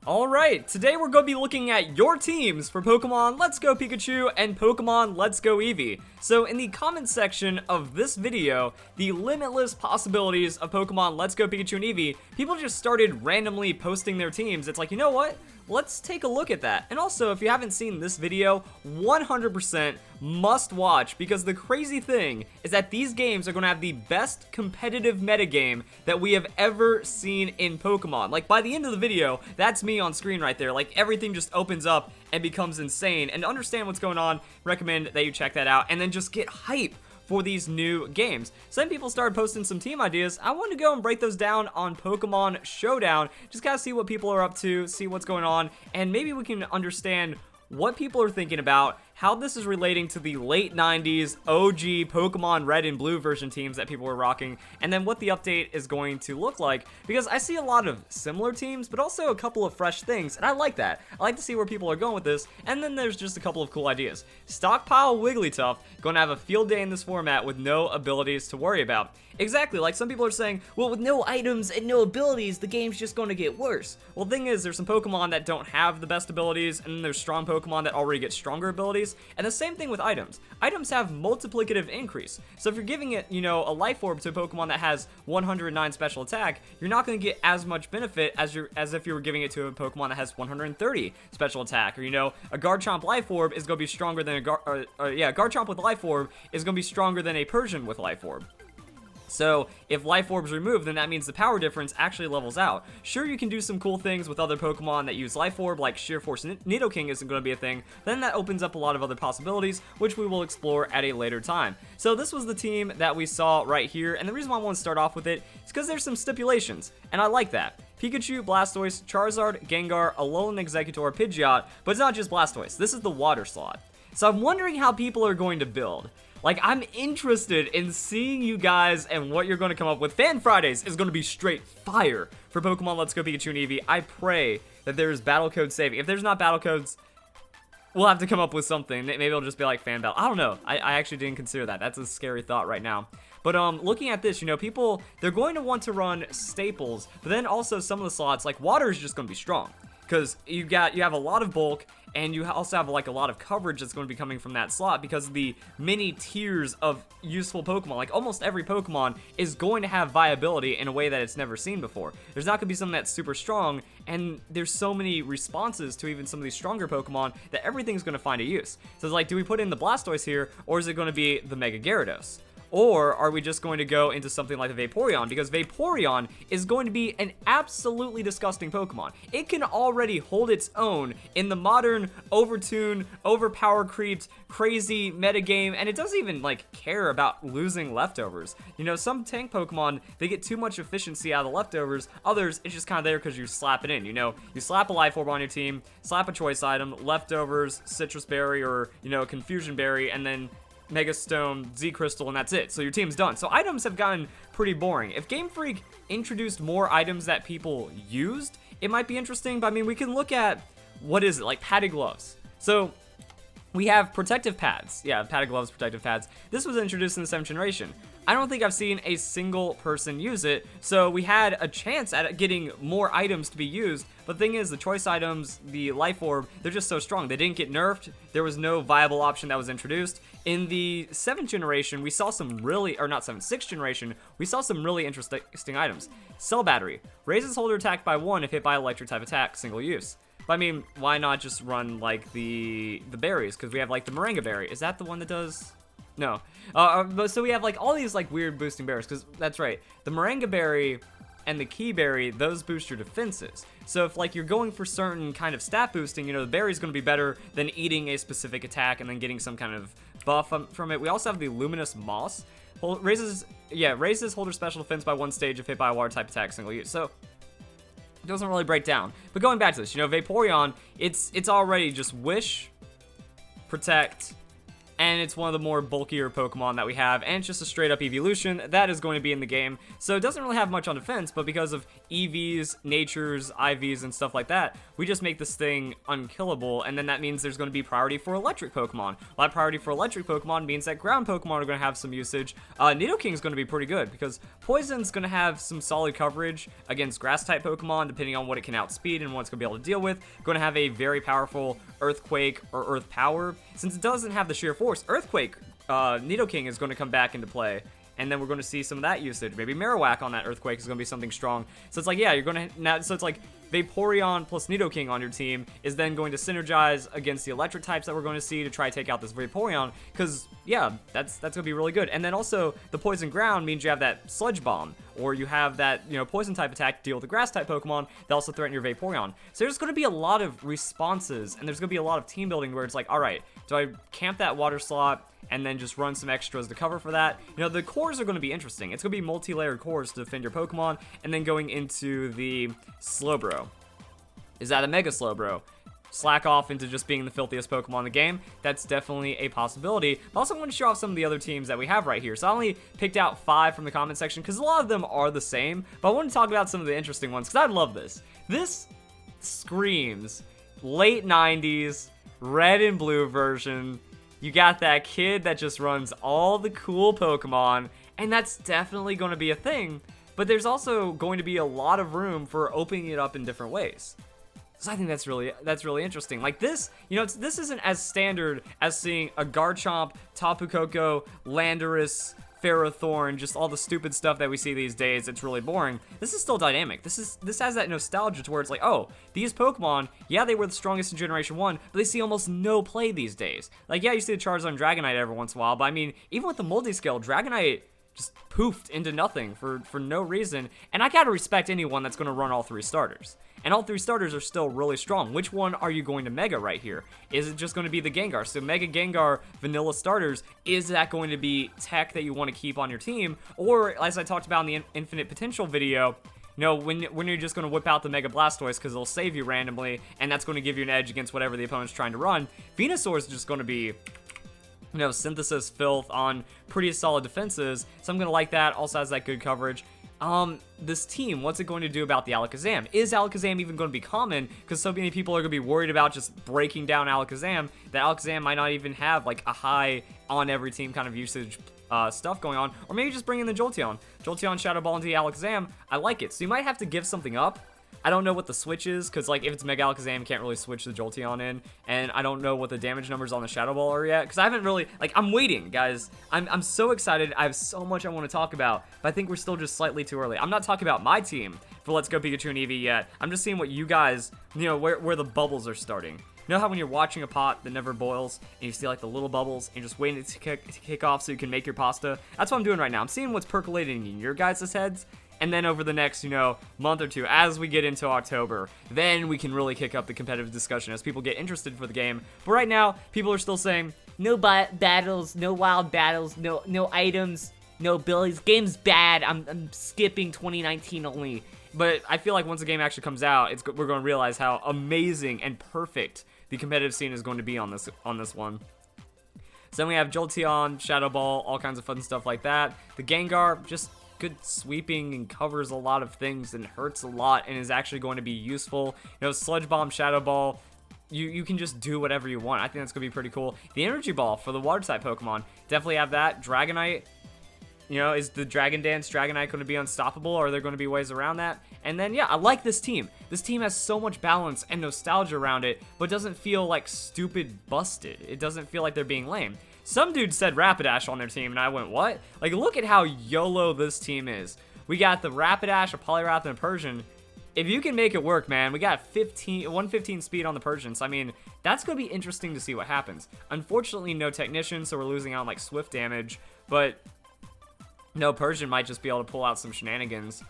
Alright, today we're going to be looking at your teams for Pokemon Let's Go Pikachu and Pokemon Let's Go Eevee. So in the comment section of this video, the limitless possibilities of Pokemon Let's Go Pikachu and Eevee, people just started randomly posting their teams. It's like, you know what? Let's take a look at that. And also, if you haven't seen this video, 100% must watch, because the crazy thing is that these games are going to have the best competitive metagame that we have ever seen in Pokemon. Like, by the end of the video, that's me on screen right there. Like, everything just opens up and becomes insane. And to understand what's going on, recommend that you check that out and then just get hype for these new games. Some people started posting some team ideas. I wanted to go and break those down on Pokemon Showdown, just kind of see what people are up to, see what's going on, and maybe we can understand what people are thinking about, how this is relating to the late 90s OG Pokemon Red and Blue version teams that people were rocking, and then what the update is going to look like, because I see a lot of similar teams, but also a couple of fresh things, and I like that. I like to see where people are going with this, and then there's just a couple of cool ideas. Stockpile Wigglytuff, going to have a field day in this format with no abilities to worry about. Exactly, like some people are saying, well, with no items and no abilities, the game's just going to get worse. Well, the thing is, there's some Pokemon that don't have the best abilities, and then there's strong Pokemon that already get stronger abilities, and the same thing with items. Items have multiplicative increase, so if you're giving it, you know, a Life Orb to a Pokemon that has 109 special attack, you're not going to get as much benefit as if you were giving it to a Pokemon that has 130 special attack, or, you know, a Garchomp Life Orb is going to be stronger than Garchomp with Life Orb is going to be stronger than a Persian with Life Orb. So, if Life Orb's removed, then that means the power difference actually levels out. Sure, you can do some cool things with other Pokemon that use Life Orb, like Sheer Force Nidoking isn't going to be a thing, then that opens up a lot of other possibilities, which we will explore at a later time. So this was the team that we saw right here, and the reason why I want to start off with it is because there's some stipulations, and I like that. Pikachu, Blastoise, Charizard, Gengar, Alolan Exeggutor, Pidgeot, but it's not just Blastoise, this is the water slot. So I'm wondering how people are going to build. Like, I'm interested in seeing you guys and what you're going to come up with. Fan Fridays is going to be straight fire for Pokemon Let's Go Pikachu and Eevee. I pray that there's battle code saving. If there's not battle codes, we'll have to come up with something. Maybe it'll just be like fan battle. I don't know. I actually didn't consider that. That's a scary thought right now. But looking at this, you know, people, they're going to want to run staples, but then also some of the slots, like water is just going to be strong. Because you have a lot of bulk, and you also have like a lot of coverage that's going to be coming from that slot because of the many tiers of useful Pokemon. Like almost every Pokemon is going to have viability in a way that it's never seen before. There's not going to be something that's super strong, and there's so many responses to even some of these stronger Pokemon that everything's going to find a use. So it's like, do we put in the Blastoise here, or is it going to be the Mega Gyarados? Or are we just going to go into something like a Vaporeon? Because Vaporeon is going to be an absolutely disgusting Pokemon. It can already hold its own in the modern, overtuned, overpower creeped, crazy metagame, and it doesn't even, like, care about losing leftovers. You know, some tank Pokemon, they get too much efficiency out of the leftovers. Others, it's just kind of there because you slap it in, you know? You slap a Life Orb on your team, slap a choice item, leftovers, Citrus Berry, or, you know, Confusion Berry, and then Mega Stone, Z Crystal, and that's it. So your team's done. So items have gotten pretty boring. If Game Freak introduced more items that people used, it might be interesting. But I mean, we can look at, what is it, like padded gloves. So we have protective pads. Yeah, padded gloves, protective pads. This was introduced in the 7th generation. I don't think I've seen a single person use it, so we had a chance at getting more items to be used, but the thing is, the choice items, the Life Orb, they're just so strong. They didn't get nerfed. There was no viable option that was introduced. In the 7th generation, we saw some really, or not 7th, 6th generation, we saw some really interesting items. Cell Battery. Raises holder attack by 1 if hit by electric type attack, single use. But I mean, why not just run, like, the berries? Because we have, like, the Moringa Berry. Is that the one that does... No. So we have like all these like weird boosting berries, because that's right, the Moringa Berry and the Key Berry, those boost your defenses. So if like you're going for certain kind of stat boosting, you know, the berry's going to be better than eating a specific attack and then getting some kind of buff from it. We also have the Luminous Moss. Raises holder special defense by 1 stage if hit by a water type attack, single use. So it doesn't really break down. But going back to this, you know, Vaporeon, it's already just Wish, Protect, and it's one of the more bulkier Pokemon that we have, and it's just a straight up evolution that is going to be in the game. So it doesn't really have much on defense, but because of EVs, Natures, IVs, and stuff like that, we just make this thing unkillable, and then that means there's going to be priority for electric Pokemon. Well, that priority for electric Pokemon means that ground Pokemon are going to have some usage. Nidoking is going to be pretty good, because Poison's going to have some solid coverage against grass-type Pokemon, depending on what it can outspeed and what it's going to be able to deal with. Going to have a very powerful Earthquake or Earth Power. Since it doesn't have the sheer force, Earthquake, Nidoking is going to come back into play. And then we're going to see some of that usage. Maybe Marowak on that Earthquake is going to be something strong. So it's like, yeah, you're going to now. So it's like Vaporeon plus Nidoking on your team is then going to synergize against the electric types that we're going to see to try to take out this Vaporeon. Because yeah, that's going to be really good. And then also the Poison Ground means you have that Sludge Bomb, or you have that, you know, Poison type attack to deal with the Grass type Pokemon that also threaten your Vaporeon. So there's going to be a lot of responses, and there's going to be a lot of team building where it's like, all right, do I camp that water slot and then just run some extras to cover for that? You know, the cores are going to be interesting. It's going to be multi-layered cores to defend your Pokemon, and then going into the Slowbro. Is that a Mega Slowbro? Slack off into just being the filthiest Pokemon in the game. That's definitely a possibility. But also, I want to show off some of the other teams that we have right here. So I only picked out 5 from the comment section because a lot of them are the same. But I want to talk about some of the interesting ones because I love this. This screams late 90s, red and blue version. You got that kid that just runs all the cool Pokemon, and that's definitely going to be a thing. But there's also going to be a lot of room for opening it up in different ways. So I think that's really interesting. Like this, you know, this isn't as standard as seeing a Garchomp, Tapu Koko, Landorus, Ferrothorn, just all the stupid stuff that we see these days. It's really boring. This is still dynamic. This has that nostalgia to where it's like, oh, these Pokemon, yeah, they were the strongest in Generation 1, but they see almost no play these days. Like, yeah, you see the Charizard and Dragonite every once in a while, but I mean, even with the multi-scale, Dragonite just poofed into nothing for no reason. And I gotta respect anyone that's gonna run all 3 starters. And all 3 starters are still really strong. Which one are you going to Mega right here? Is it just going to be the Gengar? So Mega Gengar vanilla starters, is that going to be tech that you want to keep on your team? Or, as I talked about in the Infinite Potential video, you know, when you're just going to whip out the Mega Blastoise because it'll save you randomly, and that's going to give you an edge against whatever the opponent's trying to run, Venusaur is just going to be, you know, Synthesis Filth on pretty solid defenses. So I'm going to like that. Also has that good coverage. This team, what's it going to do about the Alakazam? Is Alakazam even going to be common? Because so many people are going to be worried about just breaking down Alakazam, that Alakazam might not even have, like, a high on every team kind of usage stuff going on. Or maybe just bring in the Jolteon. Jolteon Shadow Ball into the Alakazam. I like it. So you might have to give something up. I don't know what the switch is, because, like, if it's Mega Alakazam, you can't really switch the Jolteon in, and I don't know what the damage numbers on the Shadow Ball are yet, because I haven't really, like, I'm waiting, guys. I'm so excited. I have so much I want to talk about, but I think we're still just slightly too early. I'm not talking about my team for Let's Go Pikachu and Eevee yet. I'm just seeing what you guys, you know, where the bubbles are starting. You know how when you're watching a pot that never boils, and you see, like, the little bubbles, and you're just waiting to kick off so you can make your pasta? That's what I'm doing right now. I'm seeing what's percolating in your guys' heads. And then over the next, you know, month or two, as we get into October, then we can really kick up the competitive discussion as people get interested for the game. But right now, people are still saying, no battles, no wild battles, no items, no abilities. Game's bad. I'm skipping 2019 only. But I feel like once the game actually comes out, we're going to realize how amazing and perfect the competitive scene is going to be on this one. So then we have Jolteon, Shadow Ball, all kinds of fun stuff like that. The Gengar, just good sweeping and covers a lot of things and hurts a lot and is actually going to be useful. You know, Sludge Bomb, Shadow Ball, you can just do whatever you want. I think that's going to be pretty cool. The Energy Ball for the water type Pokemon, definitely have that. Dragonite, you know, is the Dragon Dance Dragonite going to be unstoppable, or are there going to be ways around that? And then, yeah, I like this team. This team has so much balance and nostalgia around it, but doesn't feel like stupid busted. It doesn't feel like they're being lame. Some dude said Rapidash on their team, and I went, what? Like, look at how YOLO this team is. We got the Rapidash, a Poliwrath, and a Persian. If you can make it work, man, we got 115 speed on the Persian. So, I mean, that's going to be interesting to see what happens. Unfortunately, no Technician, so we're losing out on, like, Swift damage. But no, Persian might just be able to pull out some shenanigans.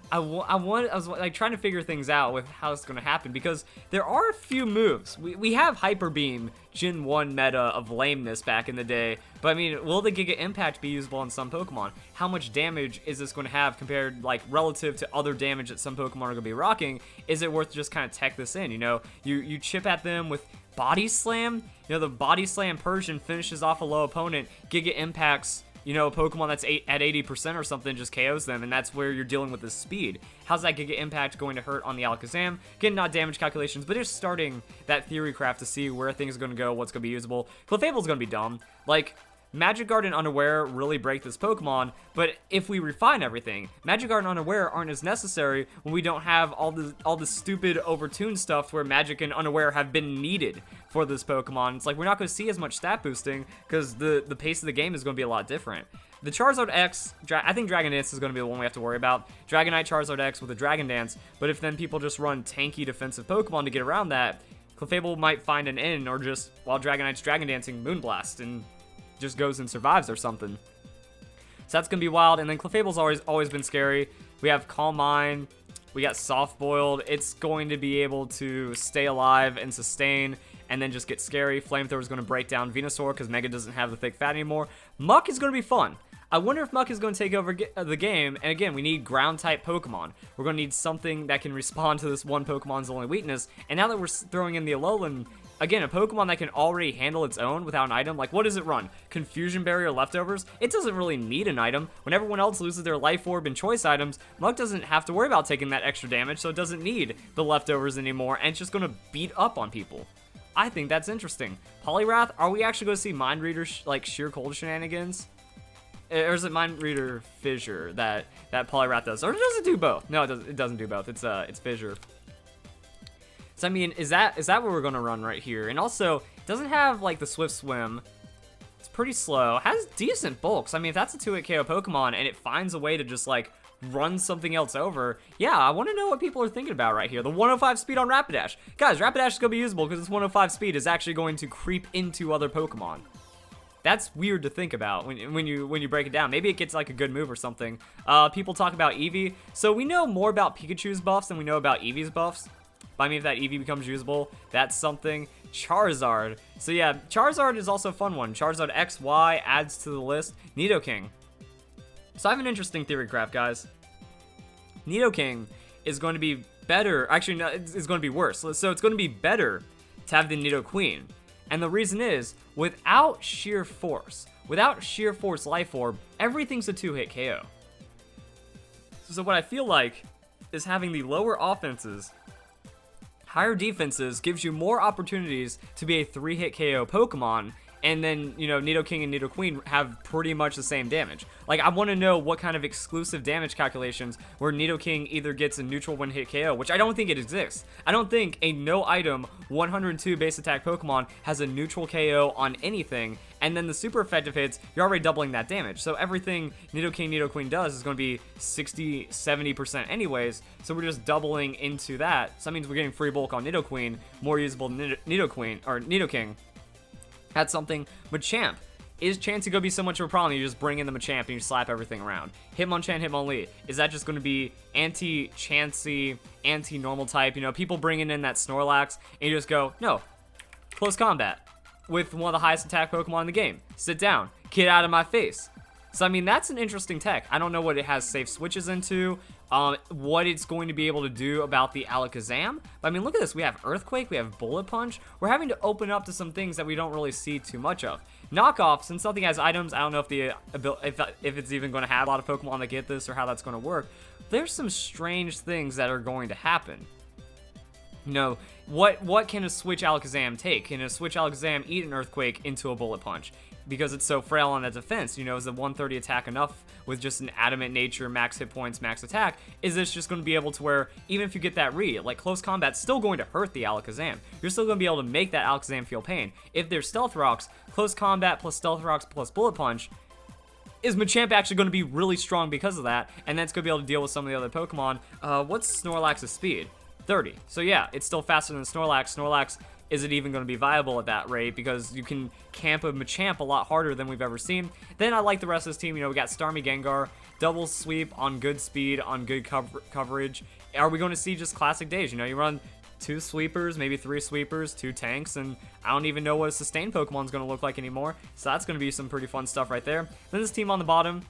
I was like trying to figure things out with how it's going to happen, because there are a few moves. We have Hyper Beam, Gen 1 meta of lameness back in the day, but I mean, will the Giga Impact be usable on some Pokemon? How much damage is this going to have compared, like, relative to other damage that some Pokemon are going to be rocking? Is it worth just kind of tech this in, you know? You chip at them with Body Slam, the Body Slam Persian finishes off a low opponent, Giga impacts, a Pokemon that's at 80% or something, just KOs them, and that's where you're dealing with the speed. How's that Giga Impact going to hurt on the Alakazam? Again, not damage calculations, but just starting that theory craft to see where things are going to go, what's going to be usable. Clefable's going to be dumb. Like, Magic Guard and Unaware really break this Pokemon, but if we refine everything, Magic Guard and Unaware aren't as necessary when we don't have all the stupid overtuned stuff where Magic and Unaware have been needed for this Pokemon. It's like we're not going to see as much stat boosting because the pace of the game is going to be a lot different. The Charizard X, I think Dragon Dance is going to be the one we have to worry about. Dragonite Charizard X with a Dragon Dance, but if then people just run tanky defensive Pokemon to get around that, Clefable might find an in, or just, while Dragonite's Dragon Dancing, Moonblast, and just goes and survives or something. So that's going to be wild. And then Clefable's always been scary. We have Calm Mind. We got Soft Boiled. It's going to be able to stay alive and sustain and then just get scary. Flamethrower is going to break down Venusaur because Mega doesn't have the thick fat anymore. Muck is going to be fun. I wonder if Muck is going to take over the game. And again, we need ground-type Pokemon. We're going to need something that can respond to this one Pokemon's only weakness. And now that we're throwing in the Alolan, again, a Pokemon that can already handle its own without an item, like what does it run? Confusion Barrier Leftovers? It doesn't really need an item. When everyone else loses their Life Orb and Choice items, Muck doesn't have to worry about taking that extra damage, so it doesn't need the Leftovers anymore, and it's just going to beat up on people. I think that's interesting. Poliwrath, are we actually going to see Mind Reader, like Sheer Cold shenanigans? Or is it Mind Reader Fissure that Poliwrath does? Or does it do both? No, it doesn't do both. It's Fissure. So, I mean, is that what we're going to run right here? And also, it doesn't have, like, the Swift Swim. It's pretty slow. Has decent bulks. I mean, if that's a 2-hit KO Pokemon and it finds a way to just, like, run something else over, yeah, I want to know what people are thinking about right here. The 105 speed on Rapidash. Guys, Rapidash is going to be usable because this 105 speed is actually going to creep into other Pokemon. That's weird to think about when you break it down. Maybe it gets like a good move or something. People talk about Eevee. So we know more about Pikachu's buffs than we know about Eevee's buffs. I mean, if that Eevee becomes usable, that's something. Charizard. So yeah, Charizard is also a fun one. Charizard XY adds to the list. Nidoking. So I have an interesting theory craft, guys. Nidoking is going to be better. Actually, no, it's going to be worse. So it's going to be better to have the Nidoqueen. And the reason is, without Sheer Force Life Orb, everything's a 2-hit KO. So what I feel like is having the lower offenses, higher defenses gives you more opportunities to be a 3-hit KO Pokemon, and then, Nidoking and Nidoqueen have pretty much the same damage. Like, I want to know what kind of exclusive damage calculations where Nidoking either gets a neutral 1-hit KO, which I don't think it exists. I don't think a no-item 102 base attack Pokemon has a neutral KO on anything, and then the super effective hits, you're already doubling that damage. So everything Nidoking, Nidoqueen does is going to be 60, 70% anyways, so we're just doubling into that. So that means we're getting free bulk on Nidoqueen, more usable Nidoqueen, or Nidoking. That's something. Machamp. Is Chansey going to be so much of a problem you just bring in the Machamp and you slap everything around? Hitmonchan, Hitmonlee. Is that just going to be anti-Chansey, anti-normal type? People bringing in that Snorlax and you just go, no, close combat with one of the highest attack Pokemon in the game. Sit down. Get out of my face. So, I mean, that's an interesting tech. I don't know what it has safe switches into, what it's going to be able to do about the Alakazam. But, I mean, look at this. We have Earthquake. We have Bullet Punch. We're having to open up to some things that we don't really see too much of. Knockoff, since something has items, I don't know if it's even going to have a lot of Pokemon that get this or how that's going to work. There's some strange things that are going to happen. What can a Switch Alakazam take? Can a Switch Alakazam eat an Earthquake into a Bullet Punch? Because it's so frail on that defense, is the 130 attack enough with just an adamant nature, max hit points, max attack? Is this just going to be able to where, even if you get that read, like close combat's still going to hurt the Alakazam. You're still going to be able to make that Alakazam feel pain. If there's Stealth Rocks, close combat plus Stealth Rocks plus Bullet Punch, is Machamp actually going to be really strong because of that, and that's going to be able to deal with some of the other Pokemon. What's Snorlax's speed? 30. So yeah, it's still faster than Snorlax. Snorlax, is it even going to be viable at that rate? Because you can camp a Machamp a lot harder than we've ever seen. Then I like the rest of this team. We got Starmie Gengar, double sweep on good speed, on good coverage. Are we going to see just classic days? You run 2 sweepers, maybe 3 sweepers, 2 tanks, and I don't even know what a sustained Pokemon is going to look like anymore. So that's going to be some pretty fun stuff right there. Then this team on the bottom,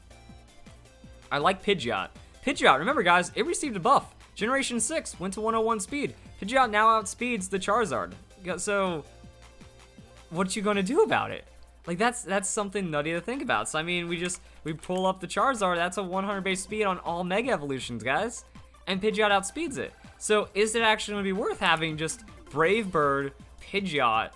I like Pidgeot. Pidgeot, remember guys, it received a buff. Generation 6 went to 101 speed. Pidgeot now outspeeds the Charizard. So what you gonna do about it? Like, that's something nutty to think about. So I mean, we pull up the Charizard. That's a 100 base speed on all Mega Evolutions, guys, and Pidgeot outspeeds it. So is it actually gonna be worth having just Brave Bird, Pidgeot,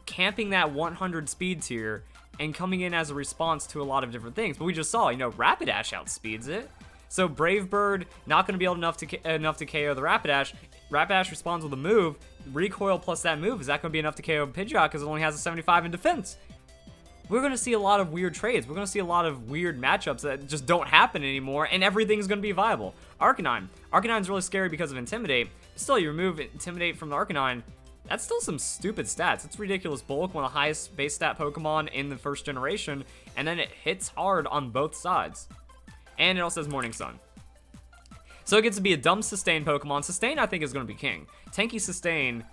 camping that 100 speed tier and coming in as a response to a lot of different things? But we just saw, you know, Rapidash outspeeds it. So Brave Bird not going to be able enough to KO the Rapidash. Rapidash responds with a move. Recoil plus that move, is that going to be enough to KO Pidgeot because it only has a 75 in defense? We're going to see a lot of weird trades. We're going to see a lot of weird matchups that just don't happen anymore, and everything's going to be viable. Arcanine. Arcanine's really scary because of Intimidate. Still, you remove Intimidate from the Arcanine, that's still some stupid stats. It's ridiculous bulk, one of the highest base stat Pokemon in the first generation, and then it hits hard on both sides. And it also has Morning Sun. So it gets to be a dumb Sustain Pokemon. Sustain, I think, is going to be king. Tanky Sustain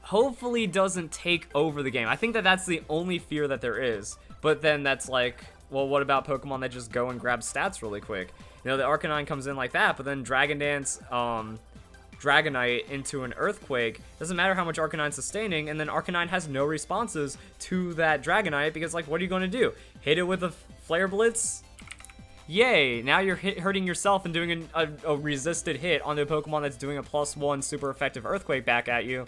hopefully doesn't take over the game. I think that that's the only fear that there is. But then that's like, well, what about Pokemon that just go and grab stats really quick? You know, the Arcanine comes in like that, but then Dragon Dance, Dragonite into an Earthquake. Doesn't matter how much Arcanine's sustaining, and then Arcanine has no responses to that Dragonite because, like, what are you going to do? Hit it with a Flare Blitz? Yay, now you're hurting yourself and doing a resisted hit onto a Pokemon that's doing a +1 super effective Earthquake back at you.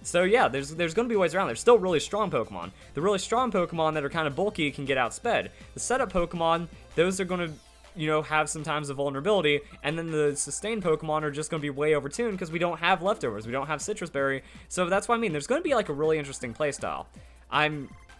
So yeah, there's going to be ways around. There's still really strong Pokemon. The really strong Pokemon that are kind of bulky can get outsped. The setup Pokemon, those are going to, you know, have some times of vulnerability, and then the sustained Pokemon are just going to be way overtuned because we don't have leftovers. We don't have Citrus Berry. So that's what I mean. There's going to be like a really interesting playstyle.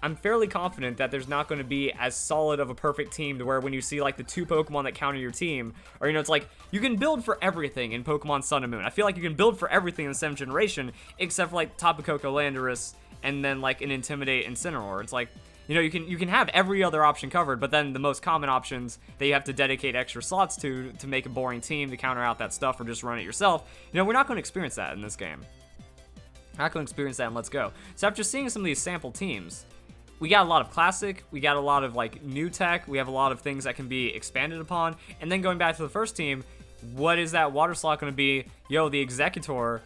I'm fairly confident that there's not going to be as solid of a perfect team to where when you see like the 2 Pokemon that counter your team, or, you know, it's like you can build for everything in Pokemon Sun and Moon. I feel like you can build for everything in the 7th generation except for like Tapu Koko Landorus and then like an Intimidate Incineroar. It's like, you know, you can have every other option covered, but then the most common options that you have to dedicate extra slots to make a boring team to counter out that stuff or just run it yourself. You know, we're not going to experience that in this game. We're not going to experience that in Let's Go. So after seeing some of these sample teams, we got a lot of classic, we got a lot of like new tech, we have a lot of things that can be expanded upon, and then going back to the first team, what is that water slot going to be? Yo, the Executor.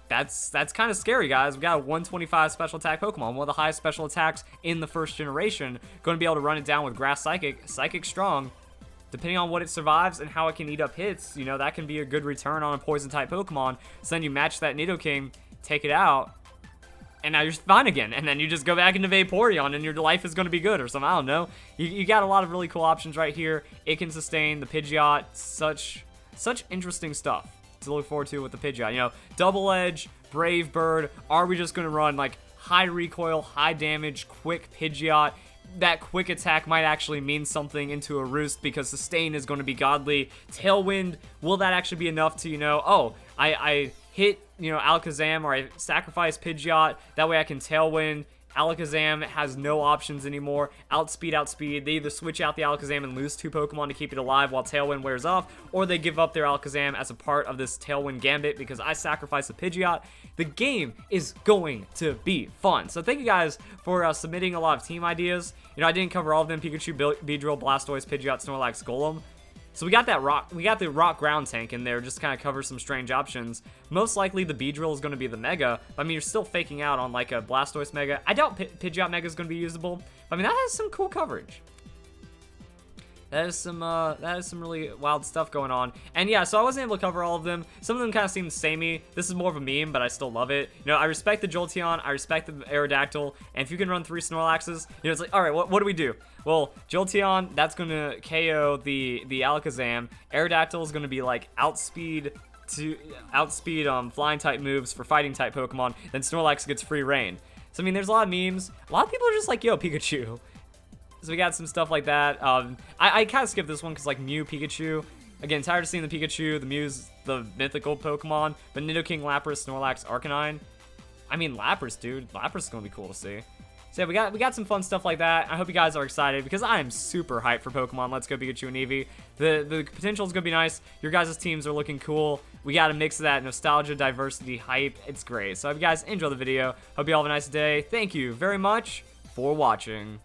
That's kind of scary, guys. We got a 125 special attack Pokemon, one of the highest special attacks in the first generation. Going to be able to run it down with Grass Psychic, Psychic Strong. Depending on what it survives and how it can eat up hits, you know, that can be a good return on a poison type Pokemon. So then you match that Nidoking, take it out, and now you're fine again, and then you just go back into Vaporeon, and your life is going to be good, or something. I don't know. You got a lot of really cool options right here. It can sustain the Pidgeot. Such interesting stuff to look forward to with the Pidgeot. You know, Double Edge, Brave Bird. Are we just going to run like high recoil, high damage, quick Pidgeot? That quick attack might actually mean something into a Roost because sustain is going to be godly. Tailwind, will that actually be enough to, you know, oh, I hit, you know, Alakazam, or I sacrifice Pidgeot, that way I can Tailwind. Alakazam has no options anymore. Outspeed. They either switch out the Alakazam and lose 2 Pokemon to keep it alive while Tailwind wears off, or they give up their Alakazam as a part of this Tailwind gambit because I sacrifice the Pidgeot. The game is going to be fun. So thank you guys for submitting a lot of team ideas. You know, I didn't cover all of them: Pikachu, Beedrill, Blastoise, Pidgeot, Snorlax, Golem. So we got the rock ground tank in there just to kind of cover some strange options. Most likely the Beedrill is going to be the Mega, but I mean, you're still faking out on like a Blastoise Mega. I doubt Pidgeot Mega is going to be usable. But, I mean, that has some cool coverage. That is some really wild stuff going on. And yeah, so I wasn't able to cover all of them. Some of them kind of seem samey. This is more of a meme, but I still love it. You know, I respect the Jolteon, I respect the Aerodactyl, and if you can run 3 Snorlaxes, you know, it's like, all right, what do we do? Well, Jolteon, that's going to KO the Alakazam. Aerodactyl is going to be like outspeed flying type moves for fighting type Pokemon. Then Snorlax gets free reign. So I mean, there's a lot of memes. A lot of people are just like, yo, Pikachu. So we got some stuff like that. I kind of skipped this one because, like, Mew, Pikachu. Again, tired of seeing the Pikachu. The Mew's the mythical Pokemon. But Nidoking, Lapras, Snorlax, Arcanine. I mean, Lapras, dude. Lapras is going to be cool to see. So yeah, we got some fun stuff like that. I hope you guys are excited because I am super hyped for Pokemon Let's Go Pikachu and Eevee. The potential is going to be nice. Your guys' teams are looking cool. We got a mix of that nostalgia, diversity, hype. It's great. So I hope you guys enjoy the video. Hope you all have a nice day. Thank you very much for watching.